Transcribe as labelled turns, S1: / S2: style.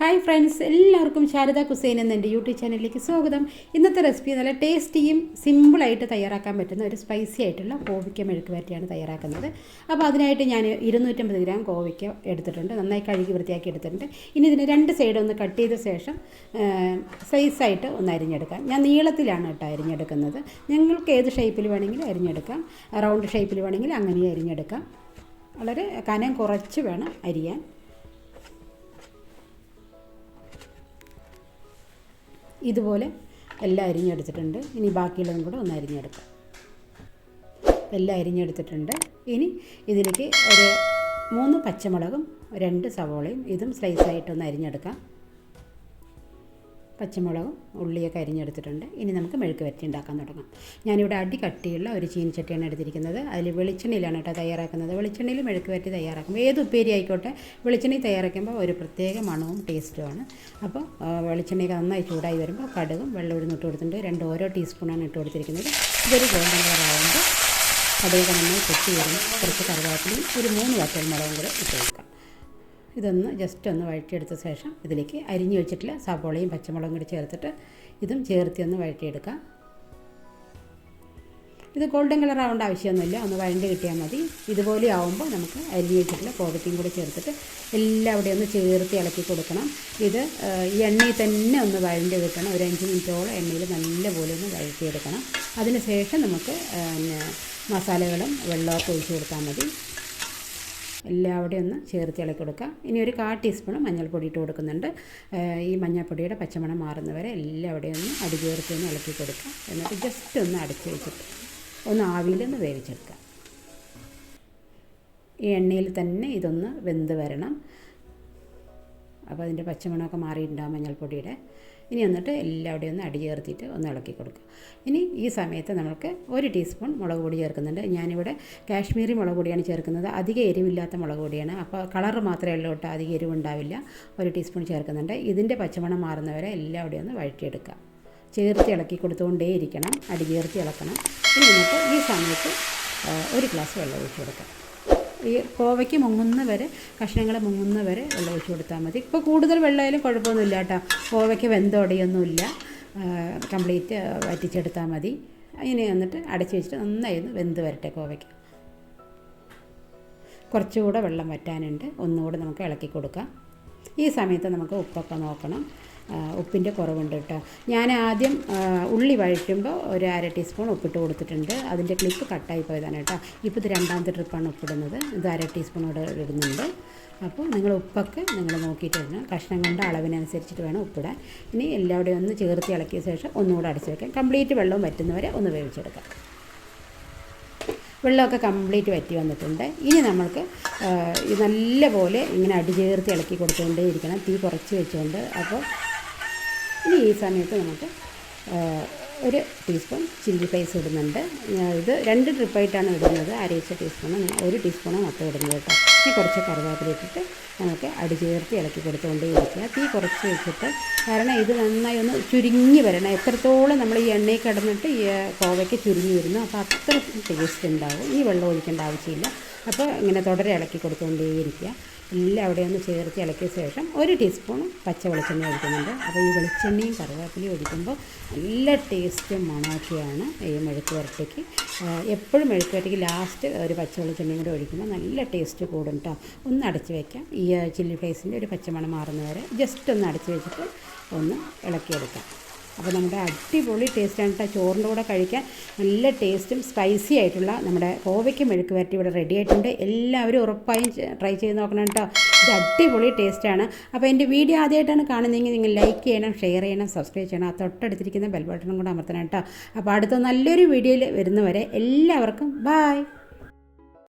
S1: Hi friends, എല്ലാവർക്കും Sharada cuisine എന്ന എൻ്റെ യൂട്യൂബ് ചാനലിലേക്ക് സ്വാഗതം. ഇന്നത്തെ റെസിപ്പി നല്ല ടേസ്റ്റിയും സിമ്പിളായിട്ട് തയ്യാറാക്കാൻ പറ്റുന്ന ഒരു സ്പൈസി ആയിട്ടുള്ള കോവയ്ക്ക മെഴുക്ക് വരട്ടിയാണ് തയ്യാറാക്കുന്നത്. അപ്പോൾ അതിനായിട്ട് ഞാൻ 250 ഗ്രാം കോവയ്ക്ക എടുത്തിട്ടുണ്ട്. നന്നായി കഴുകി വൃത്തിയാക്കി എടുത്തിട്ടുണ്ട്. ഇനി ഇതിന് രണ്ട് സൈഡ് ഒന്ന് കട്ട് ചെയ്ത ശേഷം സൈസായിട്ട് ഒന്ന് അരിഞ്ഞെടുക്കാം. ഞാൻ നീളത്തിലാണ് കേട്ടോ അരിഞ്ഞെടുക്കുന്നത്. നിങ്ങൾക്ക് ഏത് ഷേപ്പിൽ വേണമെങ്കിലും അരിഞ്ഞെടുക്കാം. റൗണ്ട് ഷേപ്പിൽ വേണമെങ്കിൽ അങ്ങനെ അരിഞ്ഞെടുക്കാം. വളരെ കനം കുറച്ച് വേണം അരിയാൻ. ഇതുപോലെ എല്ലാം അരിഞ്ഞെടുത്തിട്ടുണ്ട്. ഇനി ബാക്കിയുള്ളതും കൂടെ ഒന്ന് അരിഞ്ഞെടുക്കാം. എല്ലാം അരിഞ്ഞെടുത്തിട്ടുണ്ട്. ഇനി ഇതിലേക്ക് ഒരു 3 പച്ചമുളകും 2 സവോളയും ഇതും സ്ലൈസായിട്ടൊന്ന് അരിഞ്ഞെടുക്കാം. പച്ചമുളകും ഉള്ളിയൊക്കെ അരിഞ്ഞെടുത്തിട്ടുണ്ട്. ഇനി നമുക്ക് മെഴുക്ക് വരട്ടി ഉണ്ടാക്കാൻ തുടങ്ങാം. ഞാനിവിടെ അടി കട്ടിയുള്ള ഒരു ചീനിച്ചട്ടിയാണ് എടുത്തിരിക്കുന്നത്. അതിൽ വെളിച്ചെണ്ണയിലാണ് കേട്ടോ തയ്യാറാക്കുന്നത്. വെളിച്ചെണ്ണയിൽ മെഴുക്ക് വരട്ടി തയ്യാറാക്കുമ്പോൾ ഏത് ഉപ്പേരി ആയിക്കോട്ടെ വെളിച്ചെണ്ണയിൽ തയ്യാറാക്കുമ്പോൾ ഒരു പ്രത്യേക മണവും ടേസ്റ്റുമാണ്. അപ്പോൾ വെളിച്ചെണ്ണയൊക്കെ നന്നായി ചൂടായി വരുമ്പോൾ കടുകും വെള്ളം ഉഴുന്നിട്ട് കൊടുത്തിട്ടുണ്ട്. 2 ഓരോ ടീസ്പൂണാണ് ഇട്ട് കൊടുത്തിരിക്കുന്നത്. ഇതൊരു ഗോൾഡൻ കളറാകുമ്പോൾ കടുകൊക്കെ നന്നായി പൊട്ടി വരുമ്പോൾ കുറച്ച് കറിവേപ്പിലയും ഒരു 3 വറ്റൽമുളകും കൂടെ ഇട്ട് കൊടുക്കാം. ഇതൊന്ന് ജസ്റ്റ് ഒന്ന് വഴറ്റിയെടുത്ത ശേഷം ഇതിലേക്ക് അരിഞ്ഞു വെച്ചിട്ടുള്ള സവോളയും പച്ചമുളകും കൂടി ചേർത്തിട്ട് ഇതും ചേർത്തി ഒന്ന് വഴറ്റിയെടുക്കാം. ഇത് ഗോൾഡൻ കളർ ആവേണ്ട ആവശ്യമൊന്നുമില്ല, ഒന്ന് വഴണ്ട് കിട്ടിയാൽ മതി. ഇതുപോലെ ആവുമ്പോൾ നമുക്ക് അരിഞ്ഞു വെച്ചിട്ടുള്ള കോവയ്ക്കയും കൂടി ചേർത്തിട്ട് എല്ലാവിടെയും ഒന്ന് ചേർത്ത് ഇളക്കി കൊടുക്കണം. ഇത് ഈ എണ്ണയിൽ തന്നെ ഒന്ന് വഴണ്ട് കിട്ടണം. ഒരു 5 മിനിറ്റോളം എണ്ണയിൽ നല്ലപോലെ ഒന്ന് വഴറ്റിയെടുക്കണം. അതിന് ശേഷം നമുക്ക് മസാലകളും വെള്ളമൊക്കെ ഒഴിച്ച് കൊടുത്താൽ മതി. എല്ലാവിടെയും ഒന്ന് ചേർത്ത് ഇളക്കി കൊടുക്കുക. ഇനി ഒരു 1/4 ടീസ്പൂൺ മഞ്ഞൾപ്പൊടി ഇട്ട് കൊടുക്കുന്നുണ്ട്. ഈ മഞ്ഞൾപ്പൊടിയുടെ പച്ചമണം മാറുന്നവരെ എല്ലാവിടെയും ഒന്ന് അടി ചേർത്ത് ഒന്ന് ഇളക്കി കൊടുക്കുക. എന്നിട്ട് ജസ്റ്റ് ഒന്ന് അടച്ച് വെച്ചിട്ട് ഒന്ന് ആവിയിലൊന്ന് വേവിച്ചെടുക്കുക. ഈ എണ്ണയിൽ തന്നെ ഇതൊന്ന് വെന്ത് വരണം. അപ്പോൾ അതിൻ്റെ പച്ചമണമൊക്കെ മാറിയിട്ടുണ്ടാകും മഞ്ഞൾപ്പൊടിയുടെ. ഇനി എന്നിട്ട് എല്ലാവിടെയും ഒന്ന് അടി ചേർത്തിട്ട് ഒന്ന് ഇളക്കി കൊടുക്കുക. ഇനി ഈ സമയത്ത് നമുക്ക് 1 ടീസ്പൂൺ മുളക് പൊടി ചേർക്കുന്നുണ്ട്. ഞാനിവിടെ കാശ്മീരി മുളക് പൊടിയാണ് ചേർക്കുന്നത്. അധികം എരിവില്ലാത്ത മുളക് പൊടിയാണ്. അപ്പോൾ കളറ് മാത്രമേ ഉള്ളൂ കേട്ടോ, അധികം എരിവുണ്ടാവില്ല. 1 ടീസ്പൂൺ ചേർക്കുന്നുണ്ട്. ഇതിൻ്റെ പച്ചമണം മാറുന്നവരെ എല്ലാവിടെയും ഒന്ന് വഴറ്റിയെടുക്കുക. ചേർത്ത് ഇളക്കി കൊടുത്തുകൊണ്ടേ ഇരിക്കണം, അടി ചേർത്ത് ഇളക്കണം. ഇനി എന്നിട്ട് ഈ സമയത്ത് 1 ഗ്ലാസ് വെള്ളം ഒഴിച്ച് കൊടുക്കാം. ഈ കോവയ്ക്ക് മുങ്ങുന്ന വരെ, കഷ്ണങ്ങൾ മുങ്ങുന്ന വരെ വെള്ളം ഒഴിച്ച് കൊടുത്താൽ മതി. ഇപ്പോൾ കൂടുതൽ വെള്ളമായാലും കുഴപ്പമൊന്നുമില്ല കേട്ടോ. കോവയ്ക്ക് വെന്തോടെയൊന്നുമില്ല, കംപ്ലീറ്റ് വറ്റിച്ചെടുത്താൽ മതി. ഇനി എന്നിട്ട് അടച്ച് വെച്ചിട്ട് നന്നായി ഒന്ന് വെന്ത് വരട്ടെ കോവയ്ക്ക്. കുറച്ചുകൂടെ വെള്ളം വറ്റാനുണ്ട്. ഒന്നുകൂടെ നമുക്ക് ഇളക്കി കൊടുക്കാം. ഈ സമയത്ത് നമുക്ക് ഉപ്പൊക്കെ നോക്കണം. ഉപ്പിൻ്റെ കുറവുണ്ട് കേട്ടോ. ഞാൻ ആദ്യം ഉള്ളി വഴറ്റുമ്പോൾ ഒരു 1/2 ടീസ്പൂൺ ഉപ്പിട്ട് കൊടുത്തിട്ടുണ്ട്. അതിൻ്റെ ക്ലിപ്പ് കട്ടായി പോയതാണ് കേട്ടോ. ഇപ്പോൾ ഇത് 2ാമത്തെ ട്രിപ്പാണ് ഉപ്പിടുന്നത്. ഇത് 1/2 ടീസ്പൂൺ കൂടെ ഇടുന്നുണ്ട്. അപ്പോൾ നിങ്ങൾ ഉപ്പൊക്കെ നിങ്ങൾ നോക്കിയിട്ട് ഇടണം. കഷ്ണങ്ങളുടെ അളവിനനുസരിച്ചിട്ട് വേണം ഉപ്പിടാൻ. ഇനി എല്ലാവരുടെയും ഒന്ന് ചേർത്ത് ഇളക്കിയ ശേഷം ഒന്നുകൂടെ അടച്ച് വയ്ക്കാം. കംപ്ലീറ്റ് വെള്ളം വറ്റുന്നവരെ ഒന്ന് വേവിച്ചെടുക്കാം. വെള്ളമൊക്കെ കംപ്ലീറ്റ് വറ്റി വന്നിട്ടുണ്ട്. ഇനി നമ്മൾക്ക് നല്ലപോലെ ഇങ്ങനെ അടി ചേർത്ത് ഇളക്കി കൊടുത്തുകൊണ്ടേ ഇരിക്കണം, തീ കുറച്ച് വെച്ചുകൊണ്ട്. അപ്പോൾ ഇനി ഈ സമയത്ത് നമുക്ക് 1 ടീസ്പൂൺ ചില്ലി ഫ്ലേക്സ് ഇടുന്നുണ്ട്. ഇത് 2 ട്രിപ്പായിട്ടാണ് ഇടുന്നത്. 1/2 ടീസ്പൂണ് 1 ടീസ്പൂണ് മൊത്തം ഇടുന്നത് കേട്ടോ. ഇനി കുറച്ച് കറിവേപ്പില ഇട്ടിട്ട് നമുക്ക് അടി ചേർത്ത് ഇളക്കി കൊടുത്തുകൊണ്ടേ ഇരിക്കുക. തീ കുറച്ച് വെച്ചിട്ട്, കാരണം ഇത് നന്നായി ഒന്ന് ചുരുങ്ങി വരണം. എത്രത്തോളം നമ്മൾ ഈ എണ്ണയിൽ കിടന്നിട്ട് ഈ കോവയ്ക്ക് ചുരുങ്ങി വരുന്നു, അപ്പോൾ അത്ര ടേസ്റ്റ് ഉണ്ടാവും. ഈ വെള്ളം ഒഴിക്കേണ്ട ആവശ്യമില്ല. അപ്പോൾ ഇങ്ങനെ തുടരെ ഇളക്കി കൊടുത്തുകൊണ്ടേ ഇരിക്കുക. എല്ലാം അവിടെ ഒന്ന് ചേർത്ത് ഇളക്കിയ ശേഷം 1 ടീസ്പൂൺ പച്ച വെളിച്ചെണ്ണ ഒഴിക്കുന്നുണ്ട്. അപ്പോൾ ഈ വെളിച്ചെണ്ണയും കറിവേപ്പിലയും ഒഴിക്കുമ്പോൾ നല്ല ടേസ്റ്റും മണമൊക്കെയാണ് ഈ മെഴുക്ക് വരട്ടിക്ക്. എപ്പോഴും മെഴുക്ക് വരട്ടിക്ക് ലാസ്റ്റ് ഒരു പച്ച വെളിച്ചെണ്ണയും കൂടെ ഒഴിക്കുമ്പോൾ നല്ല ടേസ്റ്റ് കൂടും കേട്ടോ. ഒന്ന് അടച്ച് വയ്ക്കാം. ഈ ചില്ലി ഫ്ലേക്സിൻ്റെ ഒരു പച്ചമണം മാറുന്നവരെ ജസ്റ്റ് ഒന്ന് അടച്ച് വെച്ചിട്ട് ഒന്ന് ഇളക്കിയെടുക്കാം. അപ്പോൾ നമ്മുടെ അടിപൊളി ടേസ്റ്റാണ് കേട്ടോ. ചോറിൻ്റെ കൂടെ കഴിക്കാൻ നല്ല ടേസ്റ്റും സ്പൈസി ആയിട്ടുള്ള നമ്മുടെ കോവയ്ക്ക് മെഴുക്ക് വരട്ടി ഇവിടെ റെഡി ആയിട്ടുണ്ട്. എല്ലാവരും ഉറപ്പായും ട്രൈ ചെയ്ത് നോക്കണം കേട്ടോ. ഇത് അടിപൊളി ടേസ്റ്റാണ്. അപ്പോൾ എൻ്റെ വീഡിയോ ആദ്യമായിട്ടാണ് കാണുന്നതെങ്കിൽ നിങ്ങൾ ലൈക്ക് ചെയ്യണം, ഷെയർ ചെയ്യണം, സബ്സ്ക്രൈബ് ചെയ്യണം. ആ തൊട്ടടുത്തിരിക്കുന്ന ബെൽ ബട്ടണും കൂടെ അമർത്തണം കേട്ടോ. അപ്പോൾ അടുത്ത നല്ലൊരു വീഡിയോയിൽ വരുന്നവരെ എല്ലാവർക്കും ബായ്.